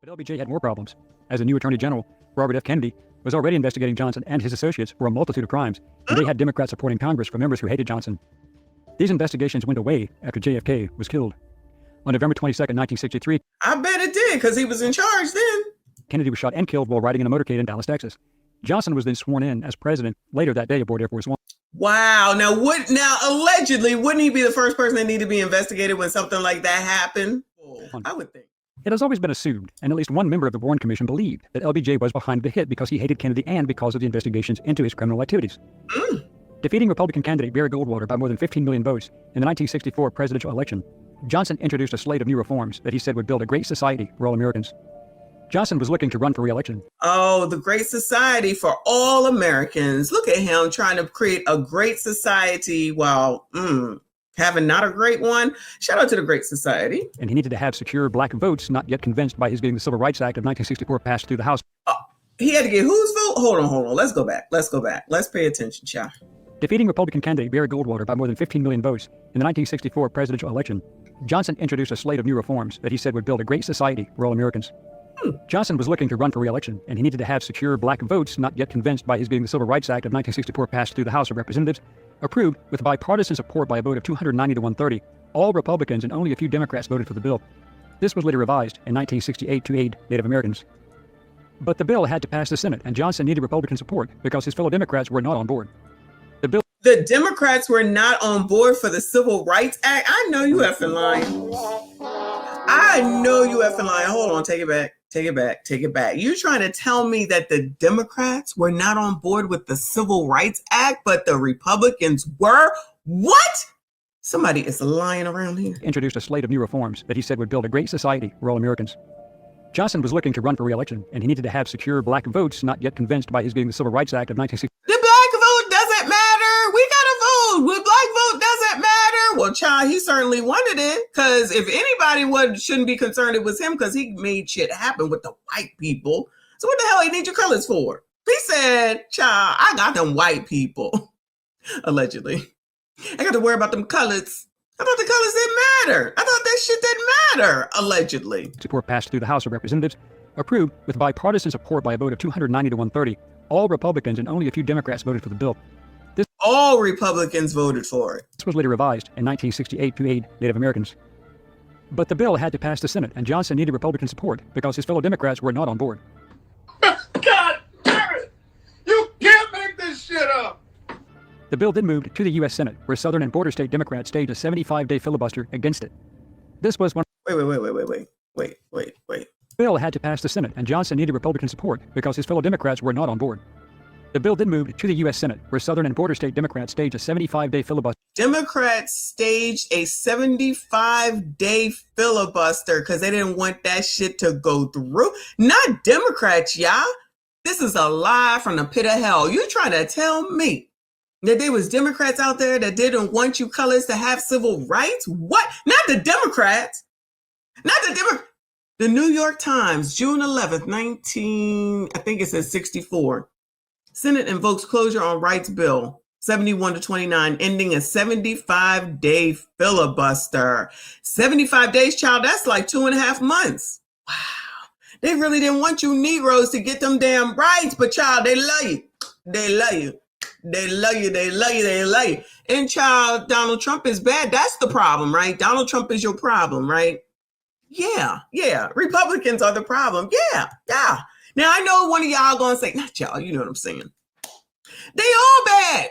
But LBJ had more problems. As a new Attorney General, Robert F. Kennedy was already investigating Johnson and his associates for a multitude of crimes, and they had Democrats supporting Congress for members who hated Johnson. These investigations went away after JFK was killed. On November 22, 1963, I bet it did, because he was in charge then. Kennedy was shot and killed while riding in a motorcade in Dallas, Texas. Johnson was then sworn in as president later that day aboard Air Force One. Wow. Now, allegedly, wouldn't he be the first person that needed to be investigated when something like that happened? I would think. It has always been assumed, and at least one member of the Warren Commission believed, that LBJ was behind the hit because he hated Kennedy and because of the investigations into his criminal activities. Defeating Republican candidate Barry Goldwater by more than 15 million votes in the 1964 presidential election, Johnson introduced a slate of new reforms that he said would build a great society for all Americans. Johnson was looking to run for re-election. Oh, the great society for all Americans. Look at him trying to create a great society while having not a great one. Shout out to the Great Society. And he needed to have secure black votes, not yet convinced by his getting the Civil Rights Act of 1964 passed through the House. He had to get whose vote? Hold on. Let's go back. Let's pay attention, child. Defeating Republican candidate Barry Goldwater by more than 15 million votes in the 1964 presidential election, Johnson introduced a slate of new reforms that he said would build a great society for all Americans. Johnson was looking to run for re-election, and he needed to have secure black votes, not yet convinced by his getting the Civil Rights Act of 1964 passed through the House of Representatives, approved with bipartisan support by a vote of 290 to 130. All Republicans and only a few Democrats voted for the bill. This was later revised in 1968 to aid Native Americans. But the bill had to pass the Senate, and Johnson needed Republican support because his fellow Democrats were not on board. The Democrats were not on board for the Civil Rights Act. I know you effing lying. Hold on, take it back. You're trying to tell me that the Democrats were not on board with the Civil Rights Act, but the Republicans were? What? Somebody is lying around here. Introduced a slate of new reforms that he said would build a great society for all Americans. Johnson was looking to run for re-election, and he needed to have secure black votes, not yet convinced by his getting the Civil Rights Act of 1960. The black vote doesn't matter. We got to vote. The black vote doesn't matter. Well, child, he certainly wanted it, because if anybody shouldn't be concerned, it was him, because he made shit happen with the white people. So what the hell he need your colors for? He said, child, I got them white people. Allegedly. I got to worry about them colors. I thought the colors didn't matter. I thought that shit didn't matter. Allegedly. Support passed through the House of Representatives, approved with bipartisan support by a vote of 290 to 130. All Republicans and only a few Democrats voted for the bill. All Republicans voted for it. This was later revised in 1968 to aid Native Americans. But the bill had to pass the Senate, and Johnson needed Republican support because his fellow Democrats were not on board. God damn it! You can't make this shit up! The bill then moved to the U.S. Senate, where Southern and border state Democrats staged a 75-day filibuster against it. This was one. Wait. The bill had to pass the Senate, and Johnson needed Republican support because his fellow Democrats were not on board. The bill then moved to the U.S. Senate, where Southern and border state Democrats staged a 75-day filibuster. Democrats staged a 75-day filibuster because they didn't want that shit to go through. Not Democrats, y'all. This is a lie from the pit of hell. You trying to tell me that there was Democrats out there that didn't want you colors to have civil rights? What? Not the Democrats. The New York Times, June 11th, 64. Senate invokes closure on rights bill 71 to 29, ending a 75-day filibuster. 75 days, child, that's like 2.5 months. Wow. They really didn't want you Negroes to get them damn rights, but child, they love you. They love you. They love you. They love you. They love you. And child, Donald Trump is bad. That's the problem, right? Donald Trump is your problem, right? Yeah. Republicans are the problem. Yeah. Now, I know one of y'all going to say, not y'all, you know what I'm saying. They all bad.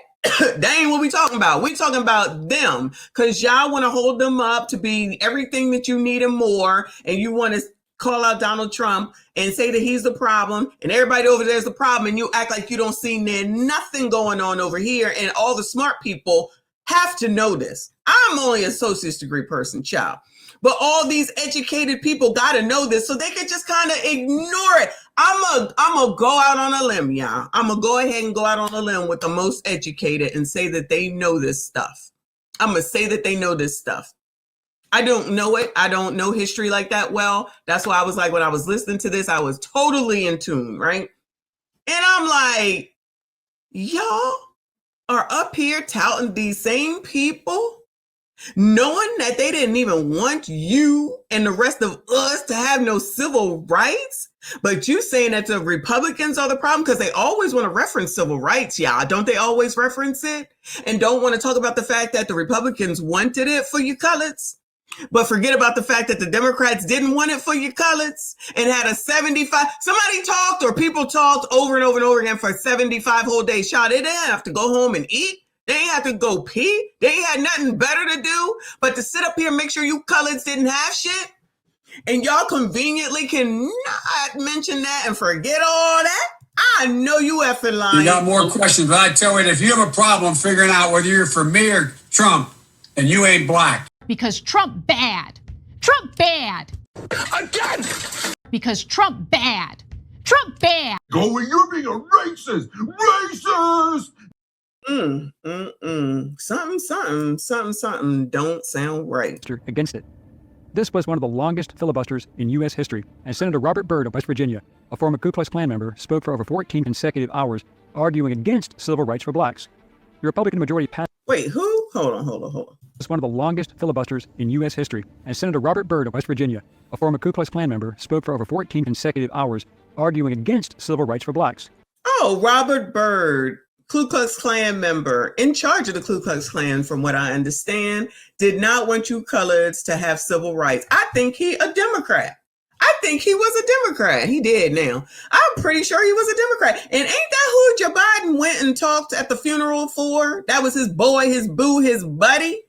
That ain't what we talking about. We talking about them, because y'all want to hold them up to be everything that you need and more. And you want to call out Donald Trump and say that he's the problem and everybody over there is the problem. And you act like you don't see nothing going on over here. And all the smart people have to know this. I'm only an associate's degree person, child. But all these educated people got to know this so they can just kind of ignore it. I'm a go out on a limb, y'all. I'm going to go ahead and go out on a limb with the most educated and say that they know this stuff. I'm going to say that they know this stuff. I don't know it. I don't know history like that well. That's why I was like, when I was listening to this, I was totally in tune, right? And I'm like, y'all are up here touting these same people knowing that they didn't even want you and the rest of us to have no civil rights. But you saying that the Republicans are the problem because they always want to reference civil rights, y'all. Don't they always reference it? And don't want to talk about the fact that the Republicans wanted it for you coloreds, but forget about the fact that the Democrats didn't want it for you coloreds and had a 75. Somebody talked or people talked over and over and over again for 75 whole days. Child, they didn't have to go home and eat. They ain't have to go pee. They ain't had nothing better to do but to sit up here and make sure you coloreds didn't have shit. And y'all conveniently cannot mention that and forget all that. I know you effing lying. You got more questions, but I tell you, if you have a problem figuring out whether you're for me or Trump, and you ain't black. Because Trump bad. Trump bad. Again! Because Trump bad. Trump bad. Go where you're being a racist! Racist! Something don't sound right. Against it. This was one of the longest filibusters in U.S. history, and Senator Robert Byrd of West Virginia, a former Ku Klux Klan member, spoke for over 14 consecutive hours, arguing against civil rights for blacks. The Republican majority passed. Wait, who? Hold on. This was one of the longest filibusters in U.S. history, and Senator Robert Byrd of West Virginia, a former Ku Klux Klan member, spoke for over 14 consecutive hours, arguing against civil rights for blacks. Oh, Robert Byrd, Ku Klux Klan member, in charge of the Ku Klux Klan, from what I understand, did not want you coloreds to have civil rights. I think he a Democrat. I think he was a Democrat. He did now. I'm pretty sure he was a Democrat. And ain't that who Joe Biden went and talked at the funeral for? That was his boy, his boo, his buddy.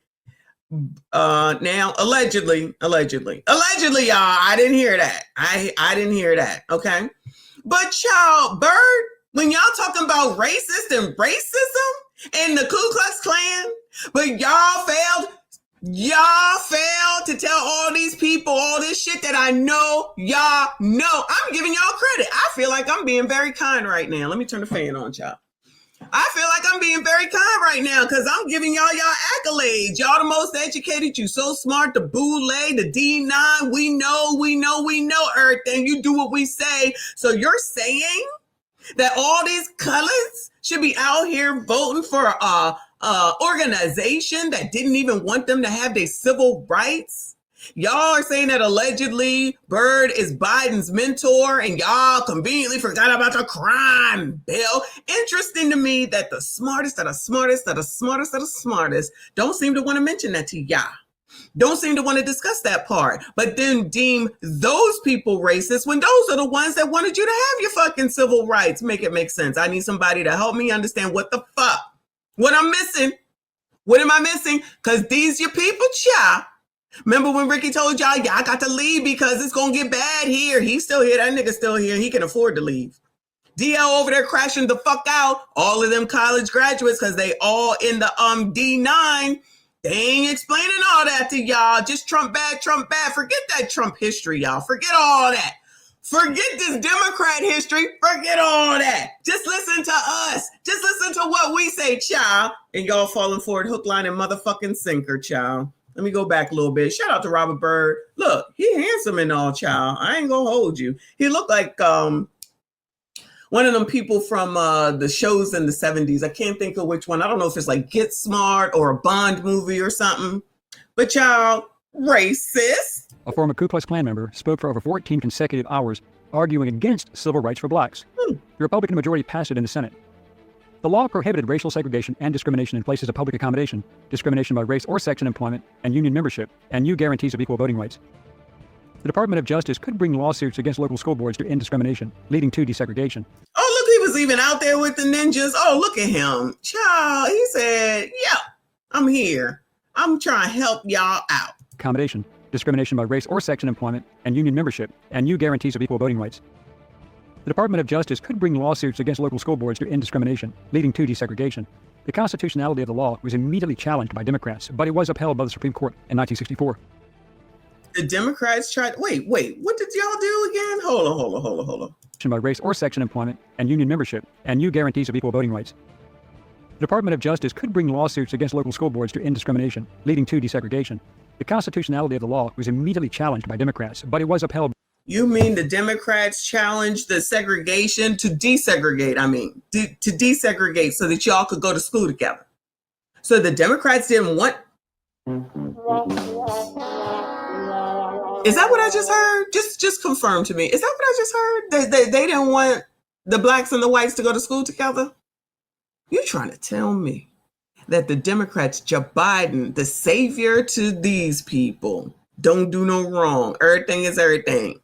Now, allegedly, y'all. I didn't hear that. I didn't hear that. Okay. But y'all, Byrd, when y'all talking about racist and racism and the Ku Klux Klan, but y'all failed to tell all these people all this shit that I know y'all know. I'm giving y'all credit. I feel like I'm being very kind right now. Let me turn the fan on, y'all. I feel like I'm being very kind right now because I'm giving y'all accolades. Y'all the most educated. You so smart. The Boule, the D9. We know everything. You do what we say. So you're saying that all these colors should be out here voting for a organization that didn't even want them to have their civil rights? Y'all are saying that allegedly Byrd is Biden's mentor and y'all conveniently forgot about the crime bill. Interesting to me that the smartest don't seem to want to mention that to y'all. Don't seem to want to discuss that part, but then deem those people racist when those are the ones that wanted you to have your fucking civil rights. Make it make sense. I need somebody to help me understand what the fuck, what I'm missing. What am I missing? Because these your people, child. Remember when Ricky told y'all got to leave because it's going to get bad here. He's still here. That nigga's still here. He can afford to leave. DL over there crashing the fuck out. All of them college graduates because they all in the D9. They ain't explaining all that to y'all. Just Trump bad. Forget that Trump history, y'all. Forget all that. Forget this Democrat history. Forget all that. Just listen to us. Just listen to what we say, child. And y'all falling for it, hook, line, and motherfucking sinker, child. Let me go back a little bit. Shout out to Robert Byrd. Look, he handsome and all, child. I ain't gonna hold you. He looked like one of them people from the shows in the 70s. I can't think of which one. I don't know if it's like Get Smart or a Bond movie or something. But y'all, racist. A former Ku Klux Klan member spoke for over 14 consecutive hours, arguing against civil rights for blacks. The Republican majority passed it in the Senate. The law prohibited racial segregation and discrimination in places of public accommodation, discrimination by race or sex in employment, and union membership, and new guarantees of equal voting rights. The Department of Justice could bring lawsuits against local school boards to end discrimination, leading to desegregation. Oh, look, he was even out there with the ninjas. Oh, look at him. Child, he said, yeah, I'm here. I'm trying to help y'all out. Accommodation, discrimination by race or sex in employment, and union membership, and new guarantees of equal voting rights. The Department of Justice could bring lawsuits against local school boards to end discrimination, leading to desegregation. The constitutionality of the law was immediately challenged by Democrats, but it was upheld by the Supreme Court in 1964. The Democrats tried. Wait. What did y'all do again? Hold on. By race or sex in employment, and union membership, and new guarantees of equal voting rights. The Department of Justice could bring lawsuits against local school boards to end discrimination, leading to desegregation. The constitutionality of the law was immediately challenged by Democrats, but it was upheld. You mean the Democrats challenged the segregation to desegregate? To desegregate so that y'all could go to school together. So the Democrats didn't want Is that what I just heard? Just confirm to me. Is that what I just heard? They didn't want the blacks and the whites to go to school together? You trying to tell me that the Democrats, Joe Biden, the savior to these people, don't do no wrong. Everything is everything.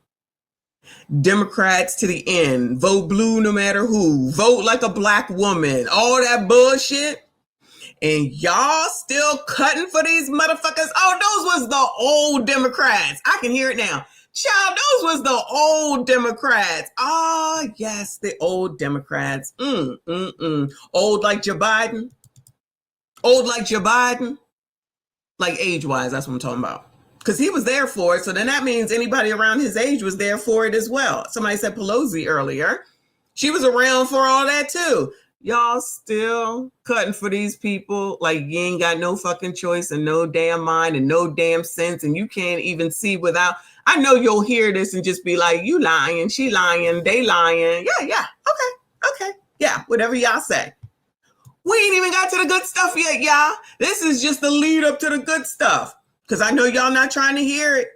Democrats to the end. Vote blue no matter who. Vote like a black woman. All that bullshit. And y'all still cutting for these motherfuckers. Oh, those was the old Democrats. I can hear it now. Child, those was the old Democrats. Ah, yes, the old Democrats. Old like Joe Biden. Old like Joe Biden. Like age-wise, that's what I'm talking about. Because he was there for it. So then that means anybody around his age was there for it as well. Somebody said Pelosi earlier. She was around for all that too. Y'all still cutting for these people like you ain't got no fucking choice and no damn mind and no damn sense. And you can't even see without. I know you'll hear this and just be like, you lying, she lying, they lying. Yeah. Okay. Yeah, whatever y'all say. We ain't even got to the good stuff yet, y'all. This is just the lead up to the good stuff. Because I know y'all not trying to hear it.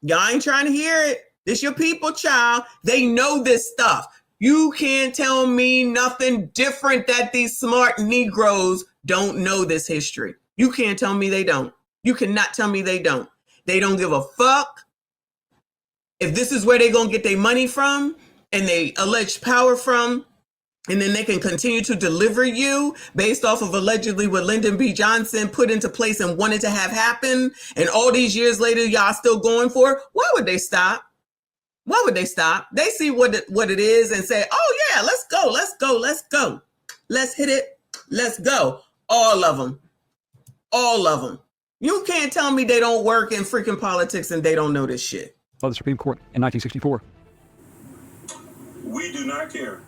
Y'all ain't trying to hear it. This your people, child. They know this stuff. You can't tell me nothing different that these smart Negroes don't know this history. You can't tell me they don't. You cannot tell me they don't. They don't give a fuck. If this is where they're going to get their money from and they alleged power from, and then they can continue to deliver you based off of allegedly what Lyndon B. Johnson put into place and wanted to have happen. And all these years later, y'all still going for it. Why would they stop? Why would they stop? They see what it is and say, oh, yeah, let's go. Let's hit it. Let's go. All of them. You can't tell me they don't work in freaking politics and they don't know this shit. By the Supreme Court in 1964. We do not care